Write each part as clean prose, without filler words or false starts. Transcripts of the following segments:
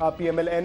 PMLN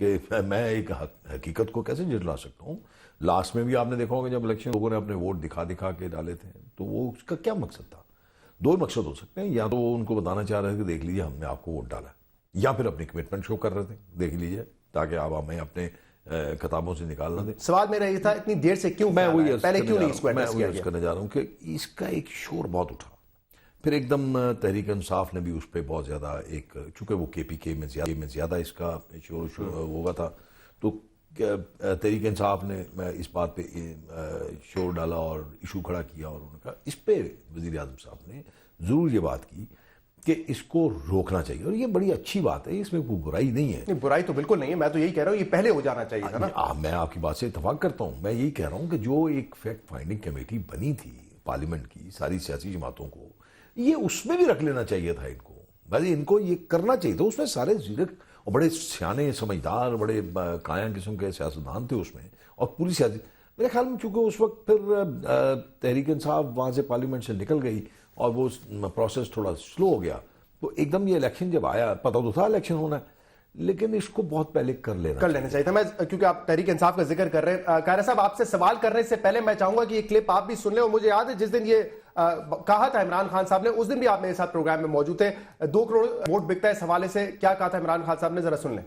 کہ میں ایک حقیقت کو کیسے جھٹلا سکتا ہوں. لاسٹ میں بھی آپ نے دیکھا ہوگا جب الیکشن لوگوں نے اپنے ووٹ دکھا کے ڈالے تھے تو وہ اس کا کیا مقصد تھا؟ دو مقصد ہو سکتے ہیں، یا تو وہ ان کو بتانا چاہ رہے تھے کہ دیکھ لیجیے ہم نے آپ کو ووٹ ڈالا ہے، یا پھر اپنی کمٹمنٹ شو کر رہے تھے دیکھ لیجیے تاکہ آپ ہمیں اپنے کتابوں سے نکالنا دیں. سوال میرا یہ تھا اتنی دیر سے کیوں میں وہی پہلے کیوں نہیں اس کو ایڈریس کیا عرض گیا؟ کرنے جا رہا ہوں کہ اس کا ایک شور بہت اٹھا، پھر ایک دم تحریک انصاف نے بھی اس پہ بہت زیادہ ایک، چونکہ وہ کے پی کے میں زیادہ اس کا شور ہوا تھا، تو تحریک انصاف نے اس بات پہ شور ڈالا اور ایشو کھڑا کیا، اور انہوں نے کہا اس پہ وزیر اعظم صاحب نے ضرور یہ بات کی کہ اس کو روکنا چاہیے، اور یہ بڑی اچھی بات ہے، اس میں کوئی برائی نہیں ہے. نہیں، برائی تو بالکل نہیں ہے، میں تو یہی کہہ رہا ہوں یہ پہلے ہو جانا چاہیے تھا نا. میں آپ کی بات سے اتفاق کرتا ہوں. میں یہی کہہ رہا ہوں کہ جو ایک فیکٹ فائنڈنگ کمیٹی بنی تھی پارلیمنٹ کی ساری سیاسی جماعتوں کو، یہ اس میں بھی رکھ لینا چاہیے تھا ان کو، بھائی ان کو یہ کرنا چاہیے تھا. اس میں سارے زیرک اور بڑے سیانے سمجھدار بڑے قائم قسم کے سیاستدان تھے اس میں، اور پوری سیاسی، میرے خیال میں چونکہ اس وقت پھر تحریک انصاف وہاں سے پارلیمنٹ سے نکل گئی اور وہ پروسیس تھوڑا سلو ہو گیا، تو ایک دم یہ الیکشن جب آیا، پتہ تو تھا الیکشن ہونا ہے، لیکن اس کو بہت پہلے کر لینا چاہیے تھا. میں کیونکہ آپ تحریک انصاف کا ذکر کر رہے ہیں، قاہرہ صاحب آپ سے سوال کرنے سے پہلے میں چاہوں گا کہ یہ کلپ آپ بھی سن لیں. اور مجھے یاد ہے جس دن یہ کہا تھا عمران خان صاحب نے، اس دن بھی آپ میرے ساتھ پروگرام میں موجود تھے. 2 کروڑ ووٹ بکتا ہے اس حوالے سے کیا کہا تھا عمران خان صاحب نے، ذرا سن لیں.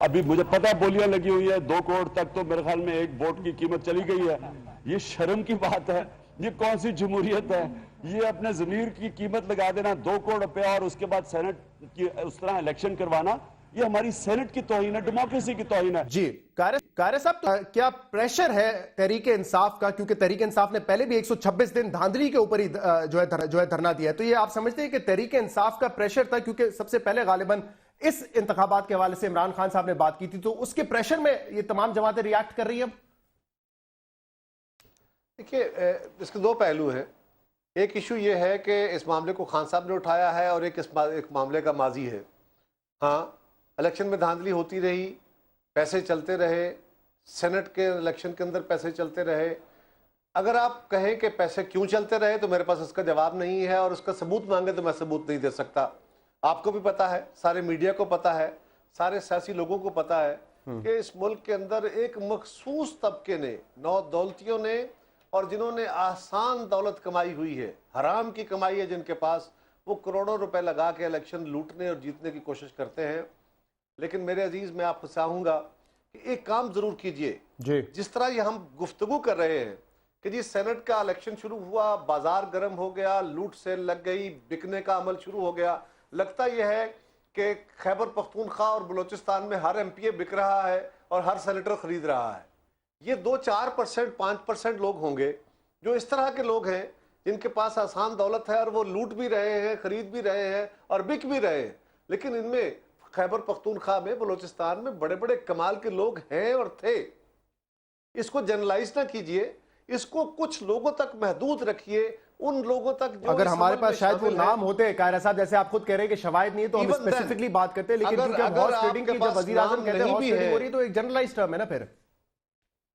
ابھی مجھے پتہ بولیاں لگی ہوئی ہے 2 کروڑ تک تو میرے خیال میں ایک ووٹ کی قیمت چلی گئی ہے. یہ شرم کی بات ہے، یہ کون سی جمہوریت ہے؟ یہ اپنے ضمیر کی قیمت لگا دینا 2 کروڑ روپیہ اور اس کے بعد سینٹ کی اس طرح الیکشن کروانا، یہ ہماری سینٹ کی توہین ہے، ڈیموکریسی کی توہین ہے. جی قاہرہ صاحب، کیا پریشر ہے تحریک انصاف کا؟ کیونکہ تحریک انصاف نے پہلے بھی 126 دن دھاندلی کے اوپر ہی جو ہے دھرنا دیا ہے، تو یہ آپ سمجھتے ہیں کہ تحریک انصاف کا پریشر تھا؟ کیونکہ سب سے پہلے غالباً اس انتخابات کے حوالے سے عمران خان صاحب نے بات کی تھی، تو اس کے پریشر میں یہ تمام جماعتیں ریاکٹ کر رہی ہیں. دیکھیے اس کے 2 پہلو ہیں. ایک ایشو یہ ہے کہ اس معاملے کو خان صاحب نے اٹھایا ہے، اور ایک معاملے کا ماضی ہے. ہاں، الیکشن میں دھاندلی ہوتی رہی، پیسے چلتے رہے، سینٹ کے الیکشن کے اندر پیسے چلتے رہے. اگر آپ کہیں کہ پیسے کیوں چلتے رہے تو میرے پاس اس کا جواب نہیں ہے، اور اس کا ثبوت مانگے تو میں ثبوت نہیں دے سکتا. آپ کو بھی پتا ہے، سارے میڈیا کو پتا ہے، سارے سیاسی لوگوں کو پتا ہے کہ اس ملک کے اندر ایک مخصوص طبقے نے، نو دولتیوں نے، اور جنہوں نے آسان دولت کمائی ہوئی ہے، حرام کی کمائی ہے جن کے پاس، وہ کروڑوں روپے لگا کے الیکشن لوٹنے اور جیتنے کی کوشش کرتے ہیں. لیکن میرے عزیز، میں آپ کو چاہوں گا کہ ایک کام ضرور کیجئے. جس طرح یہ ہم گفتگو کر رہے ہیں کہ جی سینٹ کا الیکشن شروع ہوا، بازار گرم ہو گیا، لوٹ سیل لگ گئی، بکنے کا عمل شروع ہو گیا. لگتا یہ ہے کہ خیبر پختونخوا اور بلوچستان میں ہر ایم پی اے بک رہا ہے اور ہر سینیٹر خرید رہا ہے. یہ 2-4%، 5% لوگ ہوں گے جو اس طرح کے لوگ ہیں جن کے پاس آسان دولت ہے، اور وہ لوٹ بھی رہے ہیں، خرید بھی رہے ہیں اور بک بھی رہے ہیں. لیکن ان میں خیبر پختونخوا میں، بلوچستان میں بڑے بڑے کمال کے لوگ ہیں اور تھے. اس کو جنرلائز نہ کیجئے، اس کو کچھ لوگوں تک محدود رکھیے، ان لوگوں تک جو اگر ہمارے پاس شاید وہ نام ہوتے، قاہرہ صاحب جیسے آپ خود کہہ رہے ہیں کہ شواہد نہیں ہے تو ہم اسپیسیفکلی بات کرتے، لیکن کیونکہ ہارس ٹریڈنگ کی جب وزیر اعظم کہتے ہیں ہارس ٹریڈنگ ہو رہی ہے تو ایک جنرلائز ٹرم ہے نا. پھر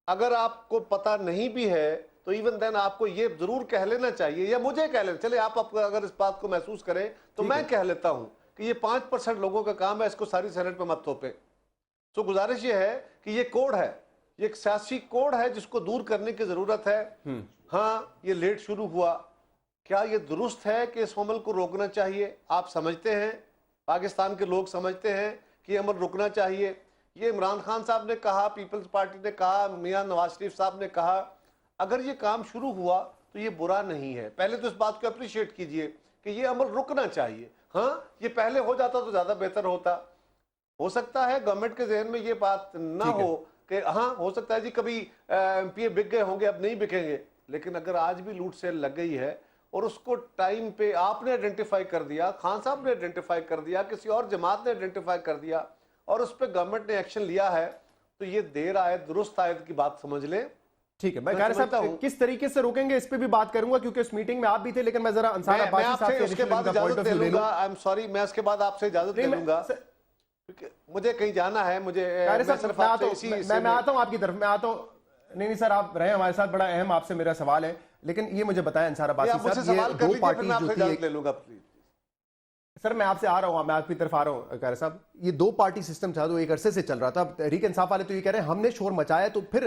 اگر آپ کو پتہ نہیں بھی ہے تو ایون دین آپ کو یہ ضرور کہہ لینا چاہیے، یا مجھے کہہ لینا چلے. آپ اگر اس بات کو محسوس کریں تو میں کہہ لیتا ہوں کہ یہ 5% لوگوں کا کام ہے، اس کو ساری سینٹ پہ مت تھوپیں. تو گزارش یہ ہے کہ یہ کوڈ ہے، یہ ایک سیاسی کوڈ ہے جس کو دور کرنے کی ضرورت ہے. ہاں، یہ لیٹ شروع ہوا، کیا یہ درست ہے کہ اس عمل کو روکنا چاہیے؟ آپ سمجھتے ہیں، پاکستان کے لوگ سمجھتے ہیں کہ یہ عمل رکنا چاہیے. یہ عمران خان صاحب نے کہا، پیپلز پارٹی نے کہا، میاں نواز شریف صاحب نے کہا، اگر یہ کام شروع ہوا تو یہ برا نہیں ہے. پہلے تو اس بات کو اپریشیٹ کیجئے کہ یہ عمل رکنا چاہیے. ہاں، یہ پہلے ہو جاتا تو زیادہ بہتر ہوتا. ہو سکتا ہے گورنمنٹ کے ذہن میں یہ بات نہ ہو کہ ہاں ہو سکتا ہے جی کبھی ایم پی اے بک گئے ہوں گے، اب نہیں بکیں گے. لیکن اگر آج بھی لوٹ سیل لگ گئی ہے اور اس کو ٹائم پہ آپ نے آئیڈینٹیفائی کر دیا، خان صاحب نے آئیڈینٹیفائی کر دیا، کسی اور جماعت نے آئیڈینٹیفائی کر دیا، اور اس پہ گورنمنٹ نے ایکشن لیا ہے، تو یہ دیر آئے درست آئے کی بات سمجھ لیں. ٹھیک ہے، میں قاہرہ صاحب کس طریقے سے روکیں گے اس پہ بھی بات کروں گا، کیونکہ اس میٹنگ میں آپ بھی تھے. لیکن میں ذرا انصار عباسی صاحب سے اس کے بعد اجازت لے لوں گا. آئی ایم سوری، میں اس کے بعد آپ سے اجازت لے لوں گا، مجھے کہیں جانا ہے. مجھے میں آتا ہوں آپ کی طرف، میں آتا ہوں. نہیں سر، آپ رہے ہمارے ساتھ، بڑا اہم آپ سے میرا سوال ہے. لیکن یہ مجھے بتائیں انصار عباسی صاحب، یہ 2 پارٹیز جو تھی، سر میں آپ سے آ رہا ہوں، میں آپ کی طرف آ رہا ہوں قاری صاحب. یہ دو پارٹی سسٹم تھا تو ایک عرصے سے چل رہا تھا. تحریک انصاف والے تو یہ کہہ رہے ہیں ہم نے شور مچایا تو پھر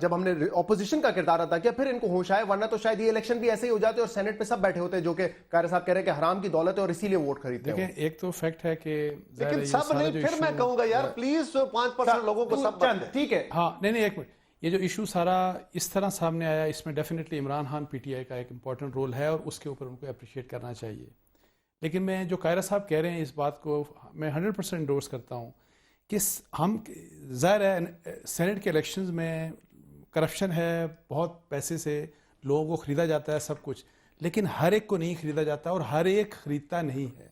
جب ہم نے اپوزیشن کا کردار ادا کیا پھر ان کو ہوش آیا، ورنہ تو شاید یہ الیکشن بھی ایسے ہی ہو جاتے اور سینٹ پہ سب بیٹھے ہوتے جو کہ قاری صاحب کہہ رہے ہیں کہ حرام کی دولت ہے اور اسی لیے ووٹ خریدتے ہیں. دیکھیں ایک تو فیکٹ ہے کہ لیکن سب نہیں، پھر میں کہوں گا یار پلیز 5% لوگوں کو سب چند ٹھیک ہے. ہاں نہیں ایک منٹ، یہ جو ایشو سارا اس طرح سامنے آیا اس میں definitely Imran Khan P T I کا ایک امپورٹنٹ رول ہے اور اس کے اوپر ان کو اپریشیٹ کرنا چاہیے. لیکن میں جو قائرہ صاحب کہہ رہے ہیں اس بات کو میں 100% انڈورس کرتا ہوں کہ ہم ظاہر ہے سینٹ کے الیکشنز میں کرپشن ہے، بہت پیسے سے لوگوں کو خریدا جاتا ہے سب کچھ، لیکن ہر ایک کو نہیں خریدا جاتا اور ہر ایک خریدتا نہیں ہے.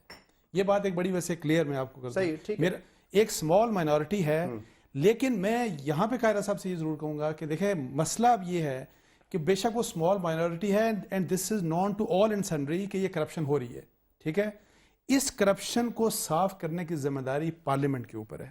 یہ بات ایک بڑی ویسے کلیئر میں آپ کو کرتا ہوں. میرا ایک اسمال مائنورٹی ہے، لیکن میں یہاں پہ قائرہ صاحب سے یہ ضرور کہوں گا کہ دیکھیں مسئلہ اب یہ ہے کہ بے شک وہ اسمال مائنورٹی ہے and this is known to all and sundry کہ یہ کرپشن ہو رہی ہے، ٹھیک ہے. اس کرپشن کو صاف کرنے کی ذمہ داری پارلیمنٹ کے اوپر ہے،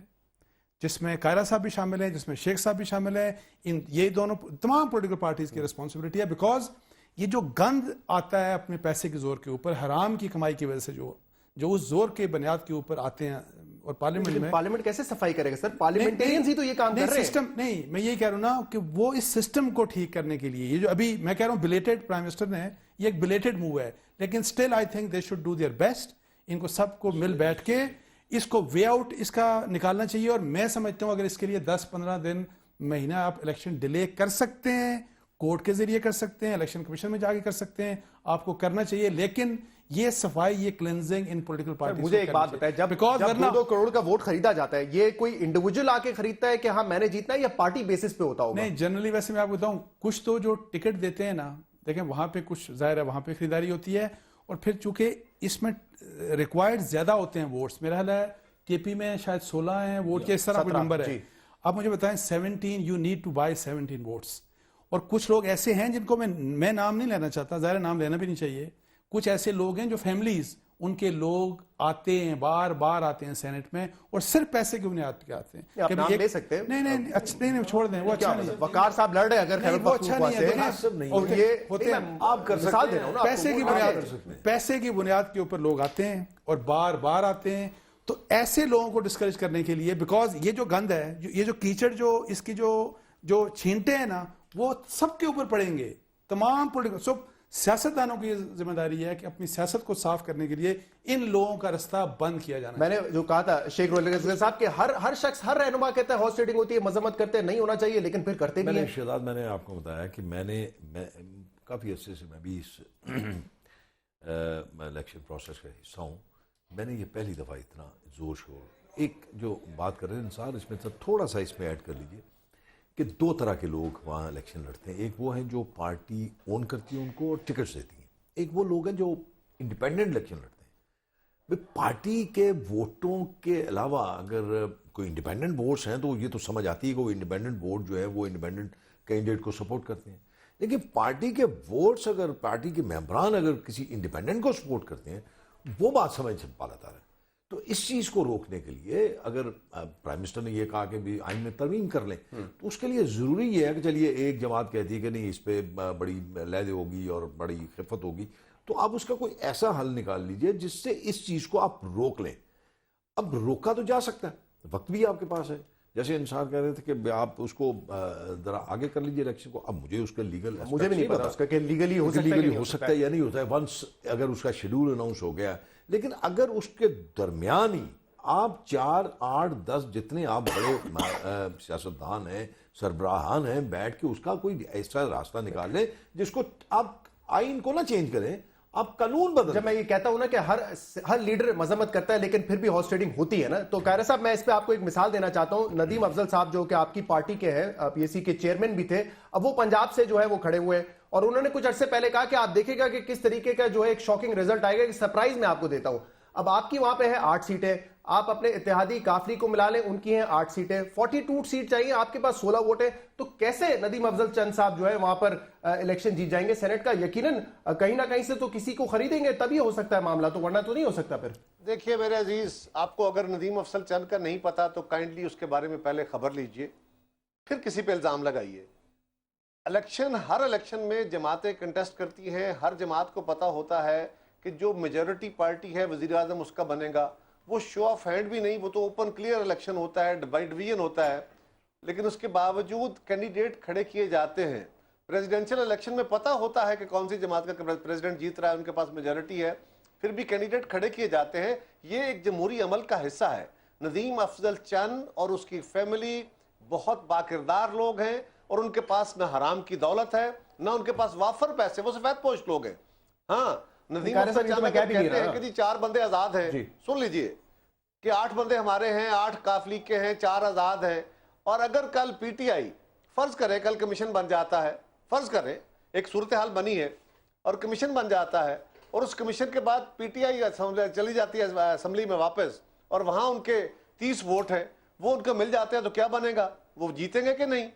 جس میں قائرہ صاحب بھی شامل ہیں، جس میں شیخ صاحب بھی شامل ہیں. یہ دونوں تمام پولیٹیکل پارٹیز کی ریسپانسبلٹی ہے، بیکاز یہ جو گند آتا ہے اپنے پیسے کے زور کے اوپر، حرام کی کمائی کی وجہ سے جو اس زور کے بنیاد کے اوپر آتے ہیں. اور پارلیمنٹ کیسے صفائی کرے گا سر؟ پارلیمنٹیرینز ہی تو یہ کام کر رہے ہیں. سسٹم نہیں، میں یہی کہہ رہا ہوں نا کہ وہ اس سسٹم کو ٹھیک کرنے کے لیے یہ جو ابھی میں کہہ رہا ہوں بلیٹڈ پرائم منسٹر نے، یہ ایک بلیٹڈ موو ہے، لیکن still I think they should do their best. ان کو سب کو مل بیٹھ کے اس کو وے آؤٹ اس کا نکالنا چاہیے. اور میں سمجھتا ہوں اگر اس کے لیے 10-15 دن مہینہ آپ الیکشن ڈیلے کر سکتے ہیں، کورٹ کے ذریعے کر سکتے ہیں، الیکشن کمیشن میں جا کے کر سکتے ہیں، آپ کو کرنا چاہیے. لیکن یہ صفائی، یہ کلینزنگ ان پولیٹیکل پارٹیز. مجھے ایک بات بتائیں، جب 2 کروڑ کا ووٹ خریدا جاتا ہے، یہ کوئی انڈیویجول آ کے خریدتا ہے کہ ہاں میں نے جیتنا ہے یا پارٹی بیسس پہ ہوتا ہوگا؟ نہیں، جنرلی ویسے میں آپ کو بتاؤں کچھ تو جو ٹکٹ دیتے ہیں نا، دیکھیں وہاں پہ کچھ ظاہر ہے وہاں پہ خریداری ہوتی ہے، اور پھر چونکہ اس میں ریکوائرڈ زیادہ ہوتے ہیں ووٹس، میرا خیال ہے کے پی میں شاید 16 ہیں ووٹ کے اس طرح کوئی نمبر ہے. آپ مجھے بتائیں 17 you need to buy 17 votes. اور کچھ لوگ ایسے ہیں جن کو میں نام نہیں لینا چاہتا، ظاہر نام لینا بھی نہیں چاہیے. کچھ ایسے لوگ ہیں جو فیملیز ان کے لوگ آتے ہیں، بار بار آتے ہیں سینٹ میں، اور صرف پیسے کی بنیاد پہ آتے ہیں. آپ نام لے سکتے ہیں؟ نہیں اچھا نہیں چھوڑ دیں، وہ اچھا نہیں. وقار صاحب لڑ رہے ہیں اگر وہ اچھا نہیں ہے. اور یہ ہوتے ہیں آپ کر مثال دے رہا ہوں نا، پیسے کی بنیاد کے اوپر لوگ آتے ہیں اور بار بار آتے ہیں. تو ایسے لوگوں کو ڈسکریج کرنے کے لیے، بیکاز یہ جو گند ہے، یہ جو کیچڑ جو اس کی جو چھینٹے ہیں نا، وہ سب کے اوپر پڑیں گے. تمام پولیٹیکل سیاستدانوں کی ذمہ داری ہے کہ اپنی سیاست کو صاف کرنے کے لیے ان لوگوں کا رستہ بند کیا جانا. میں نے جو کہا تھا شیخ رول صاحب کہ ہر شخص، ہر رہنما کہتا ہے ہارس ٹریڈنگ ہوتی ہے، مذمت کرتے ہیں نہیں ہونا چاہیے، لیکن پھر کرتے بھی ہیں. شہزاد میں نے آپ کو بتایا کہ میں کافی عرصے سے میں بھی اس الیکشن پروسیس کا حصہ ہوں. میں نے یہ پہلی دفعہ اتنا زور شور ایک جو بات کر رہے ہیں انسان، اس میں تھوڑا سا اس میں ایڈ کر لیجئے کہ 2 طرح کے لوگ وہاں الیکشن لڑتے ہیں. ایک وہ ہیں جو پارٹی اون کرتی ہے ان کو اور ٹکٹس دیتی ہیں. ایک وہ لوگ ہیں جو انڈیپینڈنٹ الیکشن لڑتے ہیں. پارٹی کے ووٹوں کے علاوہ اگر کوئی انڈیپینڈنٹ ووٹس ہیں تو یہ تو سمجھ آتی ہے کہ وہ انڈیپینڈنٹ ووٹ جو ہے وہ انڈیپینڈنٹ کینڈیڈیٹ کو سپورٹ کرتے ہیں. لیکن پارٹی کے ووٹس اگر پارٹی کے ممبران اگر کسی انڈیپینڈنٹ کو سپورٹ کرتے ہیں، وہ بات سمجھ سے بالا تر ہے. تو اس چیز کو روکنے کے لیے اگر پرائم منسٹر نے یہ کہا کہ بھی آئین میں ترمیم کر لیں، تو اس کے لیے ضروری یہ ہے کہ چلیے ایک جماعت کہتی ہے کہ نہیں اس پہ بڑی لہدے ہوگی اور بڑی خفت ہوگی، تو آپ اس کا کوئی ایسا حل نکال لیجئے جس سے اس چیز کو آپ روک لیں. اب روکا تو جا سکتا ہے، وقت بھی آپ کے پاس ہے. جیسے انسان کہہ رہے تھے کہ آپ اس کو ذرا آگے کر لیجئے الیکشن کو. اب مجھے اس کا لیگل مجھے بھی نہیں پتا اس کا کہ لیگلی ہو سکتا ہے یا نہیں ہوتا ہے ونس اگر اس کا شیڈول اناؤنس ہو گیا. لیکن اگر اس کے درمیان ہی آپ 4, 8, 10 جتنے آپ بڑے سیاستدان ہیں، سربراہان ہیں، بیٹھ کے اس کا کوئی ایسا راستہ نکال لیں جس کو آپ آئین کو نہ چینج کریں، آپ قانون بدل. جب میں یہ کہتا ہوں نا کہ ہر لیڈر مذمت کرتا ہے لیکن پھر بھی ہارس ٹریڈنگ ہوتی ہے نا، تو قائرہ صاحب میں اس پہ آپ کو ایک مثال دینا چاہتا ہوں. ندیم افضل صاحب جو کہ آپ کی پارٹی کے ہیں، پی ایس سی کے چیئرمین بھی تھے، اب وہ پنجاب سے جو ہے وہ کھڑے ہوئے ہیں اور انہوں نے کچھ عرصے پہلے کہا کہ آپ دیکھیں گا کہ کس طریقے کا جو ہے ایک شاکنگ رزلٹ آئے گا، کہ سرپرائز میں آپ کو دیتا ہوں. اب آپ کی وہاں پہ ہے 8 سیٹیں، آپ اپنے اتحادی کافری کو ملا لیں، ان کی ہیں 8 سیٹیں، 42 سیٹ چاہیے، آپ کے پاس 16 ووٹ ہیں. تو کیسے ندیم افضل چند صاحب جو ہے وہاں پر الیکشن جیت جائیں گے سینٹ کا؟ یقیناً کہیں نہ کہیں سے تو کسی کو خریدیں گے تبھی ہو سکتا ہے معاملہ، تو ورنہ تو نہیں ہو سکتا. پھر دیکھیے میرے عزیز، آپ کو اگر ندیم افضل چند کا نہیں پتا تو کائنڈلی اس کے بارے میں پہلے خبر لیجئے، پھر کسی پہ الزام لگائیے. ہر الیکشن میں جماعتیں کنٹیسٹ کرتی ہیں، ہر جماعت کو پتا ہوتا ہے کہ جو میجورٹی پارٹی ہے وزیر اعظم اس کا بنے گا. وہ شو آف ہینڈ بھی نہیں, وہ تو اوپن کلیئر الیکشن ہوتا ہے, بائی ڈویژن ہوتا ہے. لیکن اس کے باوجود کینڈیڈیٹ کھڑے کیے جاتے ہیں. پریزیڈنشل الیکشن میں پتہ ہوتا ہے کہ کون سی جماعت کا پریزیڈنٹ جیت رہا ہے, ان کے پاس میجورٹی ہے, پھر بھی کینڈیڈیٹ کھڑے کیے جاتے ہیں. یہ ایک جمہوری عمل کا حصہ ہے. ندیم افضل چند اور اس کی فیملی بہت باکردار لوگ ہیں, اور ان کے پاس نہ حرام کی دولت ہے نہ ان کے پاس وافر پیسے, وہ سفید پوش لوگ ہیں. ہاں, ندیم افضل چند اگر کہتے ہیں کہ جی 4 بندے آزاد ہیں, سن لیجئے کہ 8 بندے ہمارے ہیں, 8 کاف لیگ کے ہیں, 4 آزاد ہیں, اور اگر کل پی ٹی آئی فرض کرے کل کمیشن بن جاتا ہے, فرض کریں ایک صورتحال بنی ہے اور کمیشن بن جاتا ہے, اور اس کمیشن کے بعد پی ٹی آئی چلی جاتی ہے اسمبلی میں واپس, اور وہاں ان کے 30 ووٹ ہیں, وہ ان کو مل جاتے ہیں, تو کیا بنے گا؟ وہ جیتیں گے کہ نہیں؟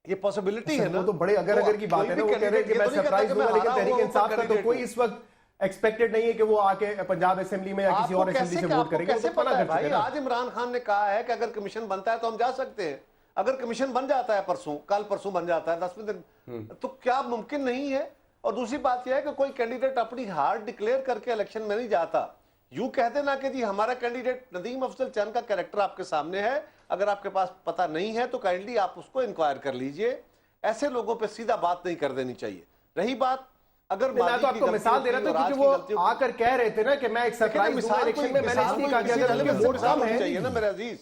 یہ پاسبلٹی ہے نا. وہ تو بڑے اگر کی بات ہے نا, وہ کہہ رہے ہیں کہ میں سرپرائز ہوں گا, لیکن تحریک انصاف کا تو کوئی اس وقت ایکسپیکٹڈ نہیں ہے کہ وہ آ کے پنجاب اسمبلی میں یا کسی اور اسمبلی سے ووٹ کریں گے. کیسے پتہ ہے بھائی؟ آج عمران خان نے کہا ہے کہ اگر کمیشن بنتا ہے تو ہم جا سکتے ہیں. اگر کمیشن بن جاتا ہے پرسوں, کل پرسوں بن جاتا ہے 10ویں دن, تو کیا ممکن نہیں ہے؟ اور دوسری بات یہ ہے کہ کوئی کینڈیڈیٹ اپنی ہار ڈکلیئر کر کے الیکشن میں نہیں جاتا. یوں کہہ دینا کہ جی ہمارا کینڈیڈیٹ ندیم افضل چند کا کریکٹر آپ کے سامنے ہے, اگر آپ کے پاس پتہ نہیں ہے تو کائنڈلی آپ اس کو انکوائر کر لیجئے. ایسے لوگوں پہ سیدھا بات نہیں کر دینی چاہیے. رہی بات, اگر میں تو آپ کو مثال دے رہا تھا کیونکہ وہ آ کر کہہ رہے تھے نا کہ میں ایک سرپرائز دوں گا الیکشن میں, میں نے اس لیے کہا کہ اگر ان کے ووٹ کم ہیں چاہیے نا میرے عزیز,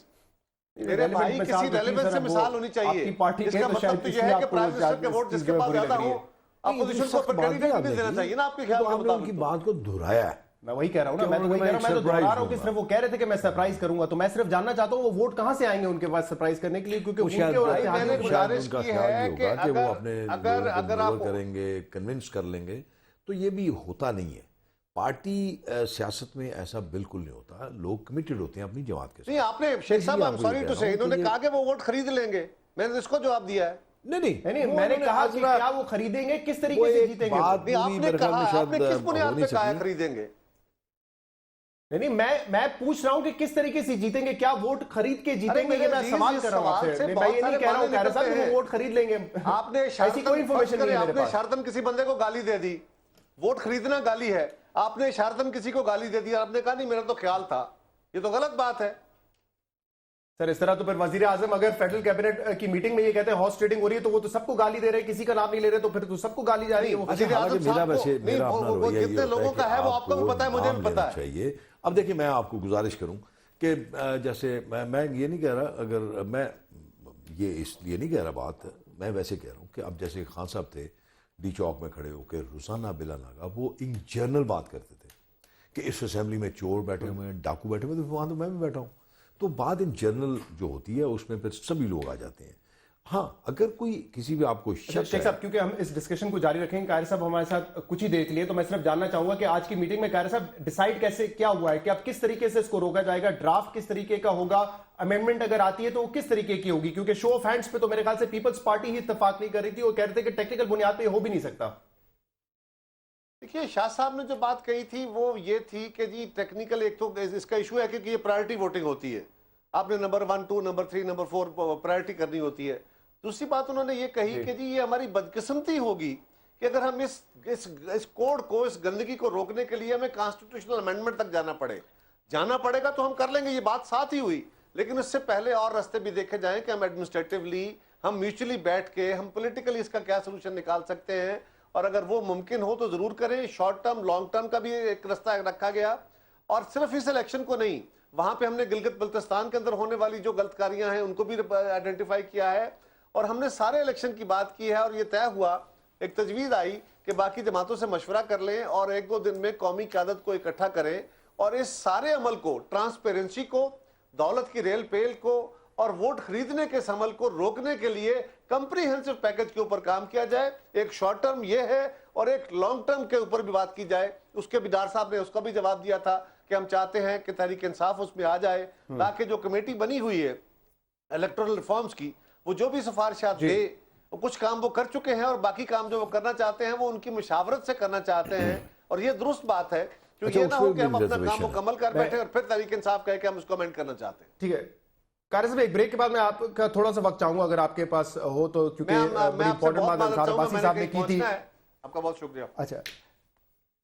میرے بھائی کسی ریلیونس سے مثال ہونی چاہیے. اس کا مطلب تو یہ ہے کہ پرائم منسٹر کے ووٹ جس کے پاس زیادہ ہوں, اپوزیشن کو پر کینڈیڈیٹ نہیں دینا چاہیے نا آپ کے خیال کے مطابق. ان کی بات کو دہرایا ہے. میں وہی کہہ رہا ہوں نا, میں تو وہی کہہ رہا ہوں, میں تو دہرا رہا ہوں کہ صرف وہ کہہ رہے تھے کہ میں سرپرائز کروں گا, تو میں صرف جاننا چاہتا ہوں وہ ووٹ کہاں سے آئیں گے ان کے پاس سرپرائز کرنے کے لیے, کیونکہ ان کے اور میں نے گزارش کی ہے کہ وہ اپنے اگر آپ کریں گے, کنونس کر لیں گے, تو یہ بھی ہوتا نہیں ہے. پارٹی سیاست میں ایسا بالکل نہیں ہوتا, لوگ کمیٹڈ ہوتے ہیں اپنی جماعت کے ساتھ. نہیں, آپ نے شیخ صاحب سوری ٹو سے, انہوں نے کہا کہ وہ ووٹ خرید لیں گے, میں نے اس کو جواب دیا ہے. نہیں, میں نے کہا کہ کیا وہ خریدیں گے, کس طریقے سے جیتیں گے. آپ نے کہا, آپ نے کس بنیاد پہ کہا ہے خریدیں گے؟ نہیں, میں پوچھ رہا ہوں کہ کس طریقے سے جیتیں گے, کیا ووٹ خرید کے جیتیں گے, یہ میں سوال کر رہا ہوں آپ سے. میں یہ نہیں کہہ رہا ہوں کہہ رہا کہ وہ ووٹ خرید لیں گے. آپ نے ایسی کوئی انفارمیشن نہیں ہے میرے پاس. اشارتاً کسی بندے کو گالی دے دی, ووٹ خریدنا گالی ہے, آپ نے اشارتاً کسی کو گالی دے دی, آپ نے کہا نہیں میرا تو خیال تھا. یہ تو غلط بات ہے سر. اس طرح تو پھر وزیر اعظم اگر فیڈرل کیبنٹ کی میٹنگ میں یہ کہتے ہیں ہارس ٹریڈنگ ہو رہی ہے, تو وہ تو سب کو گالی دے رہے ہیں, کسی کا نام نہیں لے رہے, تو پھر تو سب کو گالی جا رہی ہے. وزیر اعظم صاحب کو کتنے لوگوں کا ہے وہ آپ کو بھی پتا ہے, مجھے بھی پتا ہے. اب دیکھیں, میں آپ کو گزارش کروں کہ جیسے میں یہ نہیں کہہ رہا, اگر میں یہ اس لیے نہیں کہہ رہا بات, میں ویسے کہہ رہا ہوں کہ اب جیسے خان صاحب تھے ڈی چوک میں کھڑے ہو کے روزانہ بلا ناگا وہ ان جنرل بات کرتے تھے کہ اس اسمبلی میں چور بیٹھے ہوئے ہیں, ڈاکو بیٹھے ہوئے, تو وہاں تو میں بھی بیٹھا ہوں. تو بات ان جنرل جو ہوتی ہے اس میں پھر سبھی لوگ آ جاتے ہیں. ہاں, اگر کوئی کسی بھی آپ کو شک ہے. شیخ صاحب, کیونکہ ہم اس ڈسکشن کو جاری رکھیں گے, قاہر صاحب ہمارے ساتھ کچھ ہی دیر کے لیے, تو میں صرف جاننا چاہوں گا کہ آج کی میٹنگ میں قاہر صاحب ڈیسائیڈ کیسے کیا ہوا ہے, کہ اب کس طریقے سے اس کو روکا جائے گا, ڈرافٹ کس طریقے کا ہوگا, امینڈمنٹ اگر آتی ہے تو وہ کس طریقے کی ہوگی, کیونکہ شو آف ہینڈز پہ تو میرے خیال سے پیپلز پارٹی ہی اتفاق نہیں کر رہی تھی, وہ کہہ رہے تھے کہ ٹیکنیکل بنیاد پہ یہ ہو بھی نہیں سکتا. دیکھیے, شاہ صاحب نے جو بات کہی تھی وہ یہ تھی کہ جی ٹیکنیکل ایک تو اس کا ایشو ہے کہ یہ پرائرٹی ووٹنگ ہوتی ہے, آپ نے نمبر 1, 2, نمبر 3, نمبر 4 پرائرٹی کرنی ہوتی ہے. دوسری بات انہوں نے یہ کہی کہ جی یہ ہماری بدقسمتی ہوگی کہ اگر ہم اس کوڈ کو, اس گندگی کو روکنے کے لیے ہمیں کانسٹیٹیوشنل امینڈمنٹ تک جانا پڑے گا, تو ہم کر لیں گے. یہ بات ساتھ ہی ہوئی, لیکن اس سے پہلے اور راستے بھی دیکھے جائیں کہ ہم ایڈمنسٹریٹولی, ہم میوچلی بیٹھ کے, ہم پولیٹیکلی اس کا کیا سلوشن نکال سکتے ہیں, اور اگر وہ ممکن ہو تو ضرور کریں. شارٹ ٹرم, لانگ ٹرم کا بھی ایک راستہ رکھا گیا, اور صرف اس الیکشن کو نہیں, وہاں پہ ہم نے گلگت بلتستان کے اندر ہونے والی جو غلط کاریاں ہیں ان کو بھی آئیڈینٹیفائی کیا ہے, اور ہم نے سارے الیکشن کی بات کی ہے. اور یہ طے ہوا, ایک تجویز آئی کہ باقی جماعتوں سے مشورہ کر لیں اور 1-2 دن میں قومی قیادت کو اکٹھا کریں, اور اس سارے عمل کو, ٹرانسپیرنسی کو, دولت کی ریل پیل کو اور ووٹ خریدنے کے اس عمل کو روکنے کے لیے کمپریہنسو پیکج کے اوپر کام کیا جائے. ایک شارٹ ٹرم یہ ہے اور ایک لانگ ٹرم کے اوپر بھی بات کی جائے. اس کے بھی ڈار صاحب نے اس کا بھی جواب دیا تھا کہ ہم چاہتے ہیں کہ تحریک انصاف اس میں آ جائے, تاکہ جو کمیٹی بنی ہوئی ہے الیکٹورل ریفارمز کی, وہ جو بھی سفارشات دے, وہ کچھ کام وہ کر چکے ہیں, اور باقی کام جو وہ کرنا چاہتے ہیں وہ ان کی مشاورت سے کرنا چاہتے ہیں. اور یہ درست بات ہے, کہ یہ نہ ہو کہ ہم اپنا کام مکمل کر بیٹھے اور پھر تحریک انصاف کہے کہ ہم اس کو امینڈ کرنا چاہتے ہیں. ٹھیک ہے قاری صاحب, ایک بریک کے بعد میں آپ کا تھوڑا سا وقت چاہوں گا اگر آپ کے پاس ہو تو, کیونکہ بڑی امپورٹنٹ بات انصار عباسی صاحب نے کی تھی. آپ کا بہت شکریہ. اچھا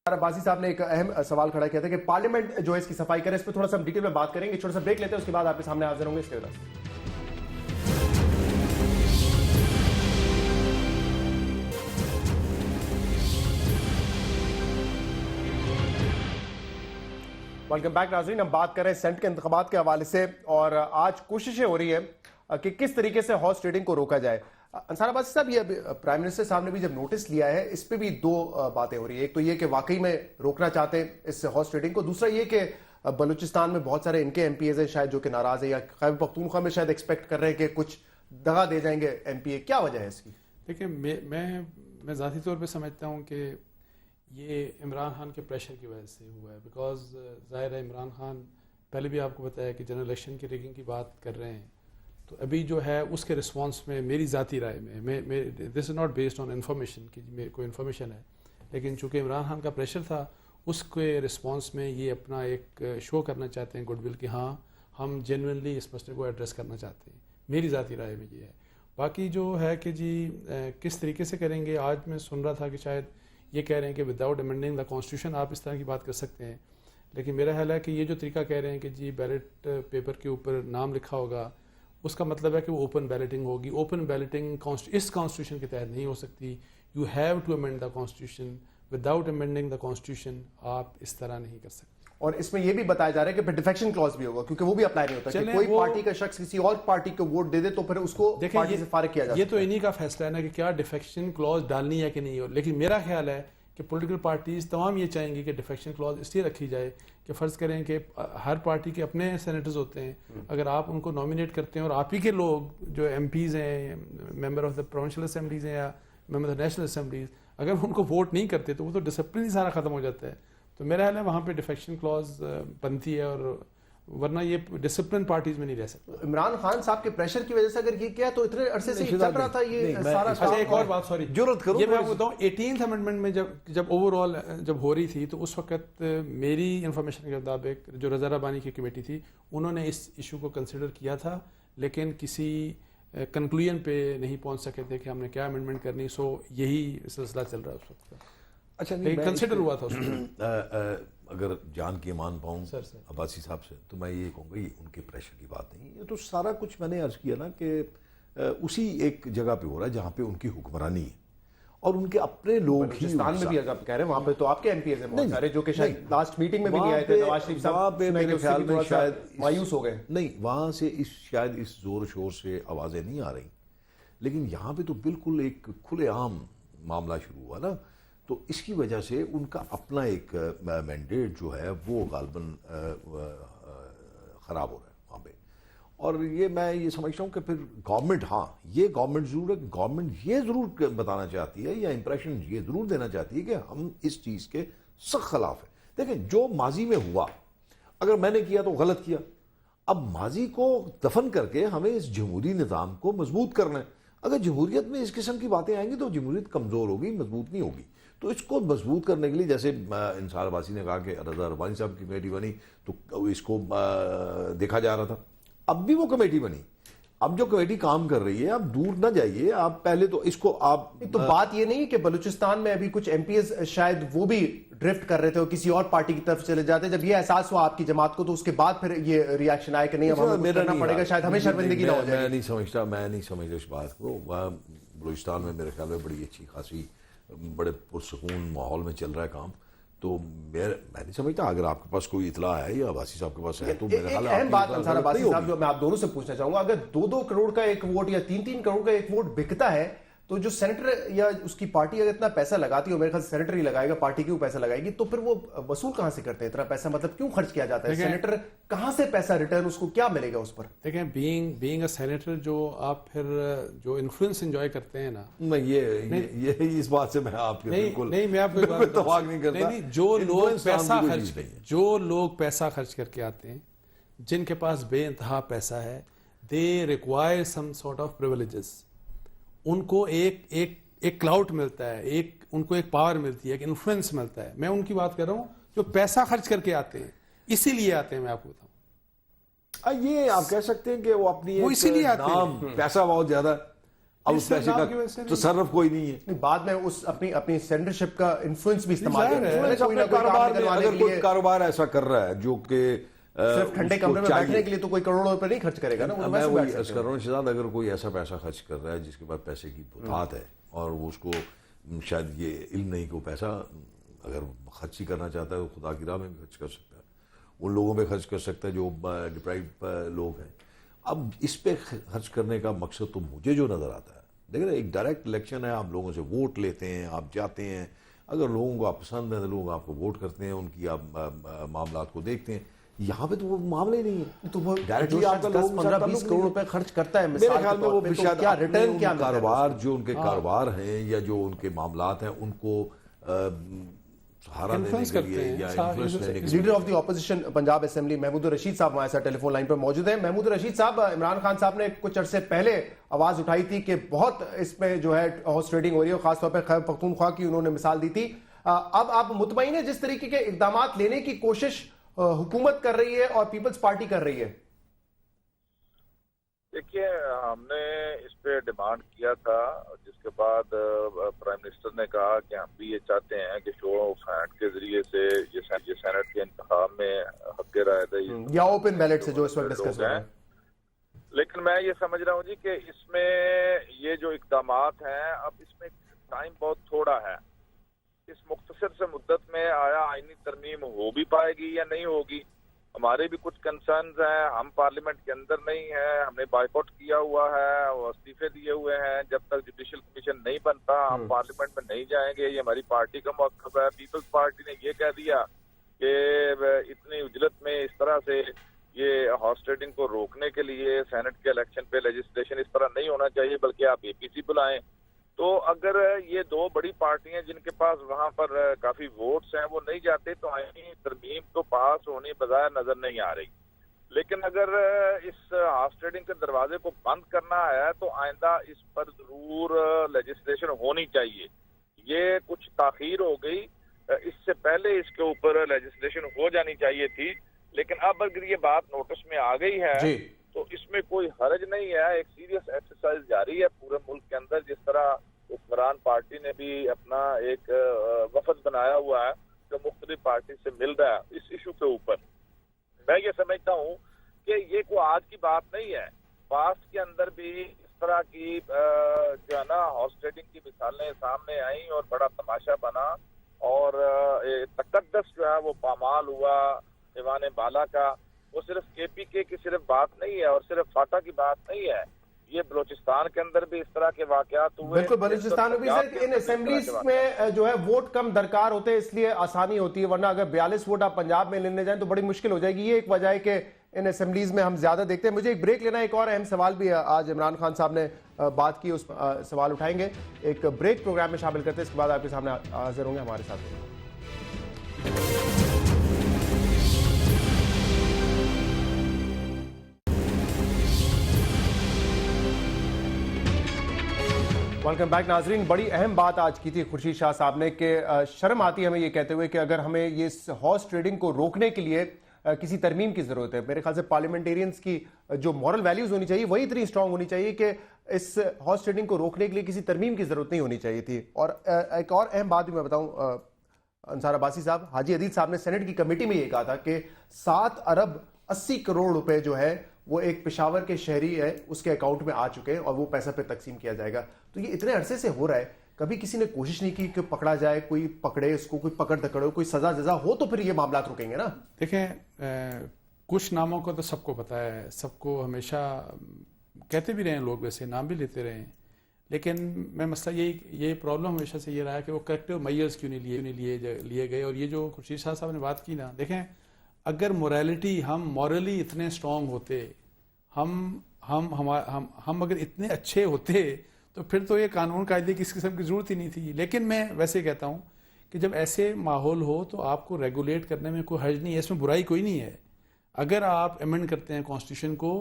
عباسی صاحب نے ایک اہم سوال کھڑا کیا تھا کہ پارلیمنٹ جو ہے اس کی صفائی کرے. اس پہ تھوڑا سا ہم ڈیٹیل میں بات کریں گے, چھوٹا سا بریک لیتے ہیں, اس کے بعد آپ کے سامنے حاضر ہوں گے. اس کے بعد ویلکم بیک ناظرین. ہم بات کر رہے ہیں سینٹ کے انتخابات کے حوالے سے, اور آج کوششیں ہو رہی ہے کہ کس طریقے سے ہارس ٹریڈنگ کو روکا جائے. انصار عباسی صاحب, یہ پرائم منسٹر صاحب نے بھی جب نوٹس لیا ہے, اس پہ بھی دو باتیں ہو رہی ہیں. ایک تو یہ کہ واقعی میں روکنا چاہتے ہیں اس ہارس ٹریڈنگ کو, دوسرا یہ کہ بلوچستان میں بہت سارے ان کے ایم پی ایز ہیں شاید جو کہ ناراض ہیں, یا خیبر پختونخوا میں شاید ایکسپیکٹ کر رہے ہیں کہ کچھ دغا دے جائیں گے ایم پی اے. کیا وجہ ہے اس کی؟ دیکھیں, میں ذاتی طور پہ سمجھتا ہوں کہ یہ عمران خان کے پریشر کی وجہ سے ہوا ہے. بیکاز ظاہر ہے عمران خان پہلے بھی آپ کو بتایا کہ جنرل الیکشن کی ریگنگ کی بات کر رہے ہیں, تو ابھی جو ہے اس کے رسپانس میں میری ذاتی رائے میں this is not based on information کہ میرے کوئی انفارمیشن ہے, لیکن چونکہ عمران خان کا پریشر تھا, اس کے رسپانس میں یہ اپنا ایک شو کرنا چاہتے ہیں گڈ ول کہ ہاں ہم جینوئنلی اس مسئلے کو ایڈریس کرنا چاہتے ہیں. میری ذاتی رائے میں یہ ہے. باقی جو ہے کہ جی کس طریقے سے کریں گے, آج میں سن رہا تھا کہ شاید یہ کہہ رہے ہیں کہ وداؤٹ امینڈنگ دا کانسٹیٹیوشن آپ اس طرح کی بات کر سکتے ہیں, لیکن میرا خیال ہے کہ یہ جو طریقہ کہہ رہے ہیں کہ جی بیلٹ پیپر کے اوپر نام لکھا ہوگا, اس کا مطلب ہے کہ وہ اوپن بیلٹنگ ہوگی. اوپن بیلٹنگ اس کانسٹیٹیوشن کے تحت نہیں ہو سکتی. You have to amend the constitution. Without amending the constitution آپ اس طرح نہیں کر سکتے. اور اس میں یہ بھی بتایا جا رہا ہے کہ پھر ڈیفیکشن کلوز بھی ہوگا, کیونکہ وہ بھی اپلائی نہیں ہوتا کہ کوئی پارٹی کا شخص کسی اور پارٹی کو ووٹ دے دے تو پھر اس کو پارٹی سے فارغ کیا جائے. یہ تو انہی کا فیصلہ ہے نا کہ کیا ڈیفیکشن کلوز ڈالنی ہے کہ نہیں ہو. لیکن میرا خیال ہے کہ پولیٹیکل پارٹیز تمام یہ چاہیں گی کہ ڈیفیکشن کلوز اس لیے رکھی جائے کہ فرض کریں کہ ہر پارٹی کے اپنے سینیٹرز ہوتے ہیں, اگر آپ ان کو نامینیٹ کرتے ہیں اور آپ ہی کے لوگ جو ایم پیز ہیں, member of the provincial assemblies ہیں یا member of the national assemblies, اگر ان کو ووٹ نہیں کرتے تو وہ تو ڈسپلن ہی سارا ختم ہو جاتا ہے. تو میرا خیال ہے وہاں پہ ڈیفیکشن کلوز بنتی ہے, اور ورنہ یہ ڈسپلن پارٹیز میں نہیں رہ سکتا. عمران خان صاحب کے پریشر کی وجہ سے اگر یہ کیا تو اتنے عرصے سے چل رہا تھا یہ سارا. اچھا ایک اور بات, سوری جرات کرو, یہ میں بتاؤں 18th امینڈمنٹ میں جب اوور آل جب ہو رہی تھی تو اس وقت میری انفارمیشن کے مطابق جو رضا ربانی کی کمیٹی تھی انہوں نے اس ایشو کو کنسیڈر کیا تھا, لیکن کسی کنکلوژن پہ نہیں پہنچ سکے تھے کہ ہم نے کیا امینڈمنٹ کرنی. سو یہی سلسلہ چل رہا ہے اس وقت کا. اچھا کنسیڈر ہوا تھا اس کو. اگر جان کی مان پاؤں عباسی صاحب سے تو میں یہ کہوں گا یہ ان کے پریشر کی بات نہیں. یہ تو سارا کچھ میں نے عرض کیا نا کہ اسی ایک جگہ پہ ہو رہا ہے جہاں پہ ان کی حکمرانی ہے اور ان کے اپنے لوگ ہی. بلوچستان میں بھی اگر آپ کہہ رہے ہیں وہاں پہ تو آپ کے ایم پی ایز ہیں بہت سارے جو کہ شاید لاسٹ میٹنگ میں بھی نہیں آئے تھے. نواز شریف صاحب میرے خیال میں شاید مایوس ہو گئے. نہیں, وہاں سے شاید اس زور شور سے آوازیں نہیں آ رہی, لیکن یہاں پہ تو بالکل ایک کھلے عام معاملہ شروع ہوا نا, تو اس کی وجہ سے ان کا اپنا ایک مینڈیٹ جو ہے وہ غالباً خراب ہو رہا ہے وہاں پہ. اور یہ میں یہ سمجھتا ہوں کہ پھر گورنمنٹ, ہاں یہ گورنمنٹ ضرور ہے, گورنمنٹ یہ ضرور بتانا چاہتی ہے یا امپریشن یہ ضرور دینا چاہتی ہے کہ ہم اس چیز کے سخت خلاف ہیں. دیکھیں جو ماضی میں ہوا اگر میں نے کیا تو غلط کیا, اب ماضی کو دفن کر کے ہمیں اس جمہوری نظام کو مضبوط کرنا ہے. اگر جمہوریت میں اس قسم کی باتیں آئیں گی تو جمہوریت کمزور ہوگی, مضبوط نہیں ہوگی. تو اس کو مضبوط کرنے کے لیے جیسے انصار عباسی نے کہا کہ رضا ربانی صاحب کی کمیٹی بنی تو اس کو دیکھا جا رہا تھا, اب بھی وہ کمیٹی بنی. اب جو کمیٹی کام کر رہی ہے آپ دور نہ جائیے, آپ پہلے تو اس کو آپ تو بات یہ نہیں کہ بلوچستان میں ابھی کچھ ایم پی ایز شاید وہ بھی ڈرفٹ کر رہے تھے اور کسی اور پارٹی کی طرف چلے جاتے, جب یہ احساس ہوا آپ کی جماعت کو تو اس کے بعد پھر یہ ریاکشن آئے کہ نہیں اب ہمیں کرنا پڑے گا, شاید ہمیں شرمندگی نہ ہو جائے. میں نہیں سمجھتا اس بات کو. بلوچستان میں میرے خیال میں بڑی اچھی خاصی بڑے پرسکون ماحول میں چل رہا ہے کام, تو میں نہیں سمجھتا. اگر آپ کے پاس کوئی اطلاع ہے یا عباسی صاحب کے پاس ہے تو میرے خیال ہے اہم بات انصار عباسی صاحب جو میں آپ دونوں سے پوچھنا چاہوں گا, اگر 2-2 کروڑ کا ایک ووٹ یا 3-3 کروڑ کا ایک ووٹ بکتا ہے تو جو سینیٹر یا اس کی پارٹی اگر اتنا پیسہ لگاتی ہے, میرے خیال سینیٹر ہی لگائے گا, پارٹی کیوں پیسہ لگائے گی, تو پھر وہ وصول کہاں سے کرتے ہیں اتنا پیسہ, مطلب کیوں خرچ کیا جاتا ہے, سینیٹر کہاں سے پیسہ ریٹرن اس کو کیا ملے گا اس پر. دیکھیں بینگ اے سینیٹر جو آپ پھر جو انفلوئنس انجوائے کرتے ہیں نا, یہ اس بات سے میں آپ کے بالکل نہیں, میں آپ کو اتفاق نہیں کرتا. جو لوگ پیسہ خرچ کر کے آتے ہیں, جن کے پاس بے انتہا پیسہ ہے, they require some sort of privileges. ان کو ایک کلاؤٹ ملتا ہے, ان کو ایک پاور ملتی ہے, ایک انفلوئنس ملتا ہے. میں ان کی بات کر رہا ہوں جو پیسہ خرچ کر کے آتے ہیں, اسی لیے آتے ہیں. میں آپ کو بتاؤں یہ آپ کہہ سکتے ہیں کہ وہ اپنی وہ اسی لیے آتے ہیں, پیسہ بہت زیادہ. اب اس پیسے کا تصرف کوئی نہیں ہے. بعد میں اس اپنی سینٹرشپ کا انفلوئنس بھی استعمال ظاہر ہے. اپنے کاروبار میں اگر کوئی کاروبار ایسا کر رہا ہے جو کہ صرف ٹھنڈے کمرے میں بیٹھنے کے لیے تو کوئی کروڑوں روپے نہیں خرچ کرے گا نا. میں وہی عرض کر رہا ہوں شہزاد, اگر کوئی ایسا پیسہ خرچ کر رہا ہے جس کے بعد پیسے کی بہتات ہے اور وہ اس کو شاید یہ علم نہیں کہ وہ پیسہ اگر خرچ ہی کرنا چاہتا ہے تو خدا کی راہ میں بھی خرچ کر سکتا ہے, ان لوگوں پہ خرچ کر سکتا ہے جو ڈپرائیو لوگ ہیں. اب اس پہ خرچ کرنے کا مقصد تو مجھے جو نظر آتا ہے, دیکھیں ایک ڈائریکٹ الیکشن ہے, آپ لوگوں سے ووٹ لیتے ہیں, آپ جاتے ہیں, اگر لوگوں کو آپ پسند ہیں تو لوگ آپ کو ووٹ کرتے ہیں, ان کی آپ معاملات کو دیکھتے ہیں. یہاں پہ تو وہ معاملے نہیں ہے, تو وہ ڈائریکٹلی آپ کا 10-15-20 کروڑ روپے خرچ کرتا ہے میرے خیال میں وہ شاید کیا ریٹرن کیا کاروبار جو ان کے کاروبار ہیں یا جو ان کے معاملات ہیں ان کو سہارا دینے کے لیے یا انفلوئنس لینے کے لیے. Leader of the opposition Punjab assembly Mahmood ur-Rasheed صاحب ہمارے ساتھ ٹیلی فون لائن پر موجود ہیں. محمود الرشید صاحب, عمران خان صاحب نے کچھ عرصے پہلے آواز اٹھائی تھی کہ بہت اس میں جو ہے ہارس ٹریڈنگ ہو رہی ہے, خاص طور پہ خیبر پختونخوا کی انہوں نے مثال دی تھی. اب آپ مطمئن ہیں جس طریقے کے اقدامات لینے کی کوشش حکومت کر رہی ہے اور پیپلز پارٹی کر رہی ہے؟ دیکھیے, ہم نے اس پہ ڈیمانڈ کیا تھا, جس کے بعد پرائم منسٹر نے کہا کہ ہم بھی یہ چاہتے ہیں کہ شو آف ہینڈ کے ذریعے سے یہ سینٹ کے انتخاب میں حق رائے دہی یا اوپن بیلٹ سے جو اس وقت ڈسکس ہو رہا ہے. لیکن میں یہ سمجھ رہا ہوں جی کہ اس میں یہ جو اقدامات ہیں, اب اس میں ٹائم بہت تھوڑا ہے. اس مختصر سے مدت میں آیا آئینی ترمیم ہو بھی پائے گی یا نہیں ہوگی؟ ہمارے بھی کچھ کنسرنز ہیں, ہم پارلیمنٹ کے اندر نہیں ہیں, ہم نے بائیکاٹ کیا ہوا ہے اور استعفے دیے ہوئے ہیں. جب تک جوڈیشل کمیشن نہیں بنتا ہم پارلیمنٹ میں نہیں جائیں گے, یہ ہماری پارٹی کا موقف ہے. پیپلز پارٹی نے یہ کہہ دیا کہ اتنی اجلت میں اس طرح سے یہ ہارس ٹریڈنگ کو روکنے کے لیے سینٹ کے الیکشن پہ لیجسلیشن اس طرح نہیں ہونا چاہیے, بلکہ آپ APC بلائیں. تو اگر یہ دو بڑی پارٹیاں جن کے پاس وہاں پر کافی ووٹس ہیں وہ نہیں جاتے تو آئینی ترمیم تو پاس ہونی بظاہر نظر نہیں آ رہی. لیکن اگر اس ہارس ٹریڈنگ کے دروازے کو بند کرنا ہے تو آئندہ اس پر ضرور لیجسلیشن ہونی چاہیے. یہ کچھ تاخیر ہو گئی, اس سے پہلے اس کے اوپر لیجسلیشن ہو جانی چاہیے تھی. لیکن اب اگر یہ بات نوٹس میں آ گئی ہے تو اس میں کوئی حرج نہیں ہے. ایک سیریس ایکسرسائز جاری ہے پورے ملک کے اندر, جس طرح حکمران پارٹی نے بھی اپنا ایک وفد بنایا ہوا ہے جو مختلف پارٹی سے مل رہا ہے اس ایشو کے اوپر. میں یہ سمجھتا ہوں کہ یہ کوئی آج کی بات نہیں ہے. پاسٹ کے اندر بھی اس طرح کی جو ہے نا ہارس ٹریڈنگ کی مثالیں سامنے آئیں اور بڑا تماشا بنا, اور تقدس جو ہے وہ پامال ہوا ایوان بالا کا. وہ صرف KPK کی صرف بات نہیں ہے اور صرف فاٹا کی بات نہیں ہے, یہ بلوچستان کے اندر بھی اس طرح کے واقعات ہوئے. بالکل, بلوچستان میں بھی ان اسمبلیز میں جو ہے ووٹ کم درکار ہوتے ہیں, اس لیے آسانی ہوتی ہے, ورنہ اگر 42 ووٹ آپ پنجاب میں لینے جائیں تو بڑی مشکل ہو جائے گی. یہ ایک وجہ ہے کہ ان اسمبلیز میں ہم زیادہ دیکھتے ہیں. مجھے ایک بریک لینا ہے, ایک اور اہم سوال بھی آج عمران خان صاحب نے بات کی, اس سوال اٹھائیں گے. ایک بریک پروگرام میں شامل کرتے ہیں, اس کے بعد آپ کے سامنے حاضر ہوں گے. ہمارے ساتھ ویلکم بیک ناظرین. بڑی اہم بات آج کی تھی خورشید شاہ صاحب نے کہ شرم آتی ہے ہمیں یہ کہتے ہوئے کہ اگر ہمیں یہ ہارس ٹریڈنگ کو روکنے کے لیے کسی ترمیم کی ضرورت ہے. میرے خیال سے پارلیمنٹیرینز کی جو مورل ویلیوز ہونی چاہیے وہی اتنی اسٹرانگ ہونی چاہیے کہ اس ہارس ٹریڈنگ کو روکنے کے لیے کسی ترمیم کی ضرورت نہیں ہونی چاہیے تھی. اور ایک اور اہم بات بھی میں بتاؤں, انصار عباسی صاحب, حاجی عدید صاحب نے سینٹ کی کمیٹی میں یہ کہا تھا کہ 7 ارب 80 کروڑ روپے جو ہے وہ ایک پشاور کے شہری ہے اس کے اکاؤنٹ میں آ چکے ہیں اور وہ پیسہ پہ تقسیم کیا جائے گا. تو یہ اتنے عرصے سے ہو رہا ہے, کبھی کسی نے کوشش نہیں کی کہ پکڑا جائے, کوئی پکڑے اس کو, کوئی پکڑ دکڑ ہو, کوئی سزا جزا ہو تو پھر یہ معاملات رکیں گے نا. دیکھیں, کچھ ناموں کو تو سب کو پتہ ہے, سب کو ہمیشہ کہتے بھی رہے ہیں لوگ, ویسے نام بھی لیتے رہے ہیں, لیکن میں مسئلہ یہ پرابلم ہمیشہ سے یہ رہا ہے کہ وہ کریکٹیو میئرز کیوں نہیں لیے گئے. اور یہ جو خورشید شاہ صاحب نے بات کی نا, دیکھیں اگر موریلٹی, ہم مورلی اتنے اسٹرانگ ہوتے, ہم اگر اتنے اچھے ہوتے تو پھر تو یہ قانون قاعدے کی اس قسم کی ضرورت ہی نہیں تھی. لیکن میں ویسے کہتا ہوں کہ جب ایسے ماحول ہو تو آپ کو ریگولیٹ کرنے میں کوئی حرج نہیں ہے, اس میں برائی کوئی نہیں ہے. اگر آپ ایمنڈ کرتے ہیں کانسٹیٹیوشن کو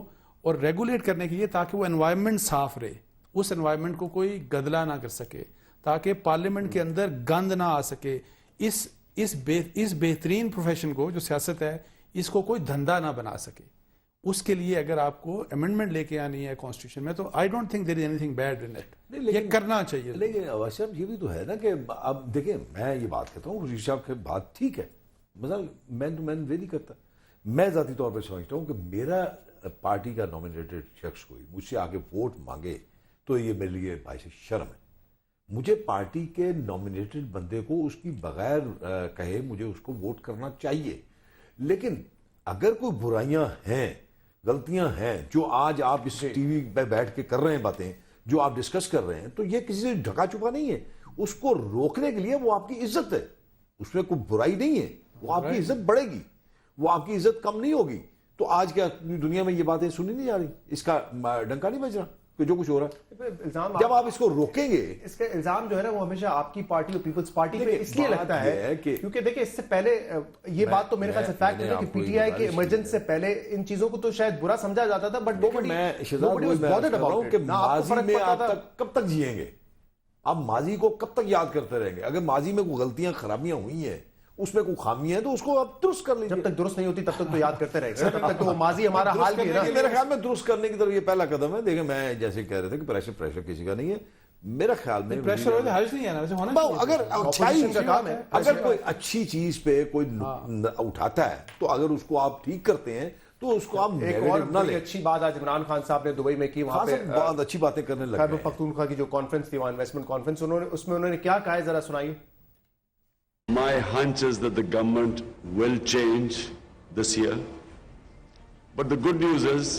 اور ریگولیٹ کرنے کے لیے تاکہ وہ انوائرمنٹ صاف رہے, اس انوائرمنٹ کو کوئی گدلا نہ کر سکے, تاکہ پارلیمنٹ کے اندر گند نہ آ سکے, اس بہترین پروفیشن کو جو سیاست ہے اس کو کوئی دھندا نہ بنا سکے, اس کے لیے اگر آپ کو امینڈمنٹ لے کے آنی ہے کانسٹیٹیوشن میں تو I don't think there is any thing bad in it, یہ کرنا چاہیے. لیکن عوض صاحب یہ بھی تو ہے نا کہ اب دیکھیں میں یہ بات کہتا ہوں رشید صاحب کی بات ٹھیک ہے، مثلا مین ٹو مین وے نہیں کرتا. میں ذاتی طور پہ سمجھتا ہوں کہ میرا پارٹی کا نامنیٹڈ شخص کوئی مجھ سے آگے ووٹ مانگے تو یہ میرے لیے باعث شرم ہے. مجھے پارٹی کے نامنیٹڈ بندے کو اس کی بغیر کہے مجھے اس کو ووٹ کرنا چاہیے. لیکن اگر کوئی برائیاں ہیں، غلطیاں ہیں جو آج آپ اس ٹی وی پہ بیٹھ کے کر رہے ہیں باتیں جو آپ ڈسکس کر رہے ہیں، تو یہ کسی سے ڈھکا چھپا نہیں ہے. اس کو روکنے کے لیے وہ آپ کی عزت ہے، اس میں کوئی برائی نہیں ہے، وہ آپ کی عزت بڑھے گی، وہ آپ کی عزت کم نہیں ہوگی. تو آج کیا دنیا میں یہ باتیں سنی نہیں جا رہی، اس کا ڈنکا نہیں بج رہا کہ جو کچھ ہو رہا ہے. جب آپ اس کو روکیں گے، اس کا الزام جو ہے نا وہ ہمیشہ آپ کی پارٹی اور پیپلز پارٹی پہ اس لیے لگتا ہے کیونکہ دیکھیں اس سے پہلے یہ بات تو میرے خیال سے فیکٹ ہے کہ پی ٹی آئی کے ایمرجنس سے پہلے ان چیزوں کو تو شاید برا سمجھا جاتا تھا، بٹ میں ماضی میں آپ تک کب تک جیئیں گے؟ آپ ماضی کو کب تک یاد کرتے رہیں گے؟ اگر ماضی میں کوئی غلطیاں خرابیاں ہوئی ہیں، اس میں کوئی خامیاں ہیں تو اس کو آپ درست کر لیجیے. جب تک درست نہیں ہوتی تب تک تو یاد کرتے رہیں گے، تب تک تو ماضی ہمارا حال بھی ہے نا. میرے خیال میں درست کرنے کی طرف یہ پہلا قدم ہے. دیکھیں میں جیسے کہہ رہے تھے کہ پریشر کسی کا نہیں ہے. میرا خیال میں پریشر ہوتا ہے، حرج نہیں ہے نا، اگر اگر کوئی اچھی چیز پہ کوئی اٹھاتا ہے تو اگر اس کو آپ ٹھیک کرتے ہیں تو اس کو آپ ایک اور بڑی اچھی بات آج عمران خان صاحب نے دبئی میں کی، وہاں پہ بہت اچھی باتیں کرنے لگے. خیبر پختونخوا کی جو کانفرنس تھی، وہاں انویسٹمنٹ کانفرنس، اس میں انہوں نے کیا کہا ہے ذرا سنائیے. My hunch is that the government will change this year. But the good news is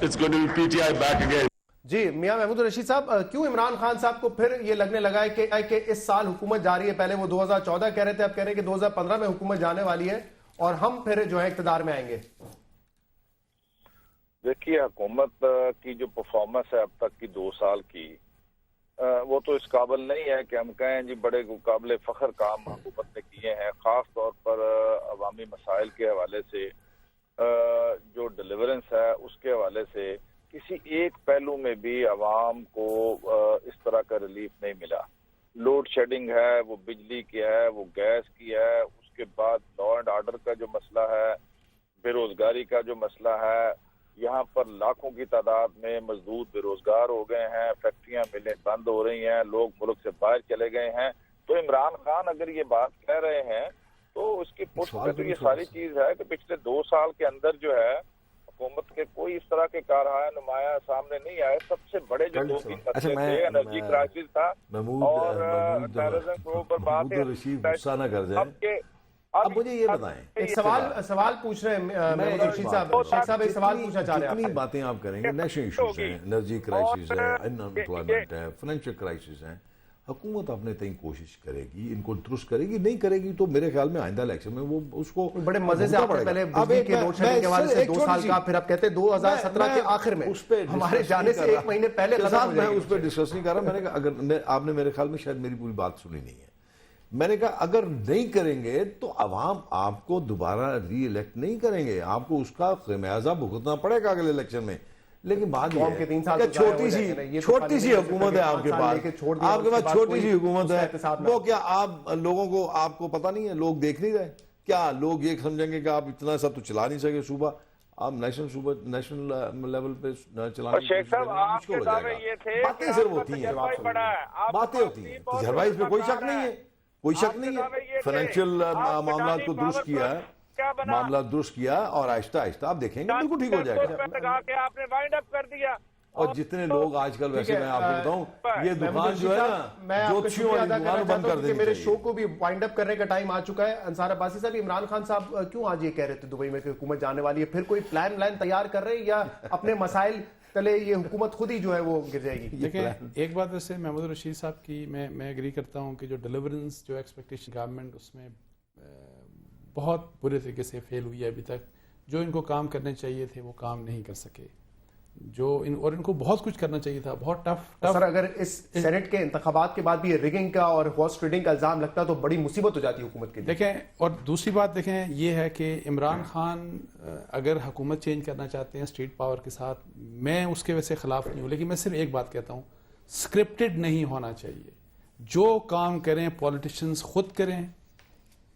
it's going to be PTI back again. جی میاں محمود رشید صاحب، کیوں عمران خان صاحب کو پھر یہ لگنے لگا ہے کہ اس سال حکومت جاری ہے؟ پہلے وہ 2014 کہہ رہے تھے، اب کہہ رہے ہیں کہ 2015 میں حکومت جانے والی ہے اور ہم پھر جو ہے اقتدار میں آئیں گے. دیکھیے حکومت کی جو پرفارمنس ہے اب تک کی 2 سال کی، وہ تو اس قابل نہیں ہے کہ ہم کہیں جی بڑے قابل فخر کام حکومت نے کیے ہیں. خاص طور پر عوامی مسائل کے حوالے سے، جو ڈیلیورنس ہے اس کے حوالے سے کسی ایک پہلو میں بھی عوام کو اس طرح کا ریلیف نہیں ملا. لوڈ شیڈنگ ہے، وہ بجلی کی ہے، وہ گیس کی ہے، اس کے بعد لا اینڈ آرڈر کا جو مسئلہ ہے، بے روزگاری کا جو مسئلہ ہے. یہاں پر لاکھوں کی تعداد میں مزدور بے روزگار ہو گئے ہیں، فیکٹریاں ملیں بند ہو رہی ہیں، لوگ ملک سے باہر چلے گئے ہیں. تو عمران خان اگر یہ بات کہہ رہے ہیں تو اس کی پشت پہ تو یہ ساری چیز ہے کہ پچھلے 2 سال کے اندر جو ہے حکومت کے کوئی اس طرح کے کارہائے نمایاں سامنے نہیں آئے. سب سے بڑے جو 2-3 مسئلے تھے، انرجی کرائسس تھا اور ٹیررزم کے اوپر بات ہے. اب مجھے یہ بتائیں، ایک سوال پوچھ رہے ہیں محمود رشید صاحب، شیخ صاحب ایک سوال پوچھنا چاہ رہے ہیں. جتنی باتیں آپ کریں گے، نیشنل ایشوز ہیں، انرجی کرائسس ہے، انمپلائمنٹ ہے، فائنینشیل کرائسس ہیں، حکومت اپنے تئیں کوشش کرے گی، ان کو درست کرے گی. نہیں کرے گی تو میرے خیال میں آئندہ الیکشن میں وہ اس کو بڑے مزے سے آپ نے پہلے بجلی کے لوڈ شیڈنگ کے حوالے سے 2 سال کا، پھر آپ کہتے ہیں 2017 کے آخر میں، ہمارے جانے سے 1 مہینے پہلے میں اس پہ ڈسکس نہیں کر رہا. میں نے کہا اگر آپ نے میرے خیال میں شاید میری پوری بات سنی نہیں ہے. میں نے کہا اگر نہیں کریں گے تو عوام آپ کو دوبارہ ری الیکٹ نہیں کریں گے، آپ کو اس کا خمیازہ بھگتنا پڑے گا اگلے الیکشن میں. لیکن بات یہ ہے کہ چھوٹی سی حکومت ہے آپ کے پاس، آپ کے پاس چھوٹی سی حکومت ہے. وہ کیا آپ لوگوں کو، آپ کو پتہ نہیں ہے، لوگ دیکھ نہیں رہے کیا؟ لوگ یہ سمجھیں گے کہ آپ اتنا سا تو چلا نہیں سکے صوبہ، آپ نیشنل لیول پہ چلانے کی کوشش کریں گے، مشکل ہو جائے گا. باتیں صرف ہوتی ہیں، باتیں ہوتی ہیں. تجربہ اس پہ کوئی شک نہیں ہے، کوئی شک نہیں ہے. فائنینشیل معاملات کو درست کیا ہے، معاملات درست کیا اور آہستہ آہستہ آپ دیکھیں گے بالکل ٹھیک ہو جائے گا. اور جتنے لوگ آج کل، ویسے میں آپ کو بتاؤں، یہ دکان جو ہے نا جوتشیوں والی دکان بند کر دیں گے. میرے شو کو بھی وائنڈ اپ کرنے کا ٹائم آ چکا ہے. انصار عباسی صاحب، عمران خان صاحب کیوں آج یہ کہہ رہے تھے دبئی میں کہ حکومت جانے والی ہے؟ پھر کوئی پلان تیار کر رہے ہیں یا اپنے مسائل تلے یہ حکومت خود ہی جو ہے وہ گر جائے گی؟ دیکھیں ایک بات ویسے محمود رشید صاحب کی میں ایگری کرتا ہوں کہ جو ڈیلیورنس، جو ایکسپیکٹیشن گورنمنٹ اس میں بہت برے طریقے سے فیل ہوئی ہے ابھی تک. جو ان کو کام کرنے چاہیے تھے وہ کام نہیں کر سکے، اور ان کو بہت کچھ کرنا چاہیے تھا. بہت ٹف. سر اگر اس سینٹ کے انتخابات کے بعد بھی یہ ریگنگ کا اور ہارس ٹریڈنگ کا الزام لگتا تو بڑی مصیبت ہو جاتی حکومت کے لیے. دیکھیں، اور دوسری بات دیکھیں یہ ہے کہ عمران خان اگر حکومت چینج کرنا چاہتے ہیں اسٹیٹ پاور کے ساتھ، میں اس کے ویسے خلاف نہیں ہوں، لیکن میں صرف ایک بات کہتا ہوں، اسکرپٹڈ نہیں ہونا چاہیے. جو کام کریں پولیٹیشنز خود کریں،